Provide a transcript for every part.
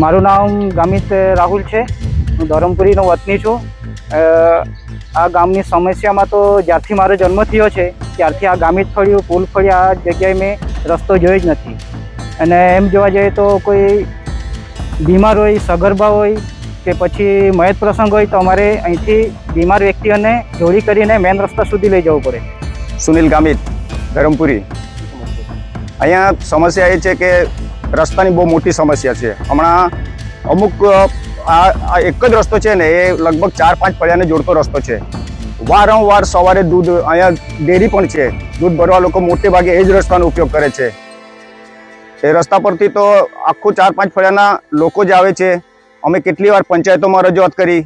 મારું નામ ગામિત રાહુલ છે। હું ધરમપુરીનો વતની છું। આ ગામની સમસ્યામાં તો જ્યારથી મારો જન્મ થયો છે ત્યારથી આ ગામિત ફળિયું પુલ ફળિયું આ જગ્યાએ મેં રસ્તો જોયો જ નથી। અને એમ જોવા જઈએ તો કોઈ બીમાર હોય, સગર્ભા હોય કે પછી મયત પ્રસંગ હોય તો અમારે અહીંથી બીમાર વ્યક્તિઓને જોડી કરીને મેન રસ્તા સુધી લઈ જવું પડે। સુનિલ ગામિત, ધરમપુરી। અહીંયા સમસ્યા એ છે કે રસ્તાની બહુ મોટી સમસ્યા છે। હમણાં અમુક આ એક જ રસ્તો છે ને, એ લગભગ 4-5 ફળિયાને જોડતો રસ્તો છે। વારંવાર સવારે દૂધ, અહીંયા ડેરી પણ છે, દૂધ ભરવા લોકો મોટે ભાગે એ જ રસ્તાનો ઉપયોગ કરે છે। એ રસ્તા પરથી તો આખું 4-5 ફળિયાના લોકો જ આવે છે। અમે કેટલી વાર પંચાયતોમાં રજૂઆત કરી,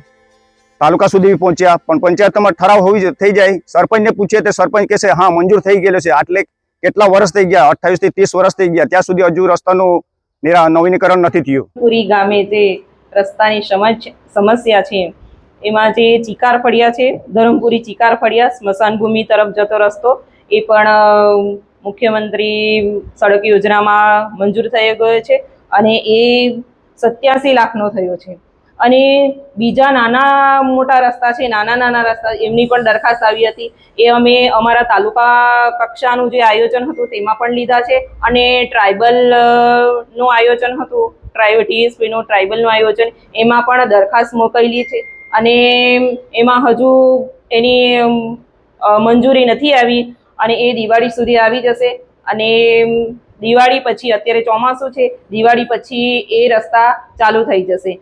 તાલુકા સુધી પહોંચ્યા, પણ પંચાયતોમાં ઠરાવ થઈ જાય, સરપંચને પૂછીએ તો સરપંચ કહેશે હા મંજૂર થઈ ગયેલો છે। આટલે કેટલા વર્ષ થઈ ગયા, 28 થી 30 વર્ષ થઈ ગયા, ત્યાં સુધી હજુ રસ્તાનું નવીનીકરણ નથી થયું। પૂરી ગામે જે રસ્તાની સમસ્યા છે એમાં જે ચિકાર ફળિયા છે, ધરમપુરી ચિકાર ફળિયા સ્મશાન ભૂમિ તરફ જતો રસ્તો, એ પણ મુખ્યમંત્રી સડક યોજનામાં મંજૂર થઈ ગયો છે અને એ 87 લાખનો થયો છે। અને બીજા નાના મોટા રસ્તા છે, નાના રસ્તા, એમની પણ દરખાસ્ત આવી હતી। એ અમે અમારા તાલુકા કક્ષાનું જે આયોજન હતું તેમાં પણ લીધા છે અને ટ્રાઇબલનું આયોજન હતું, ટીએસપીનું ટ્રાઇબલનું આયોજન, એમાં પણ દરખાસ્ત મોકલેલી છે અને એમાં હજુ એની મંજૂરી નથી આવી અને એ દિવાળી સુધી આવી જશે। અને દિવાળી પછી, અત્યારે ચોમાસું છે, દિવાળી પછી એ રસ્તા ચાલુ થઈ જશે।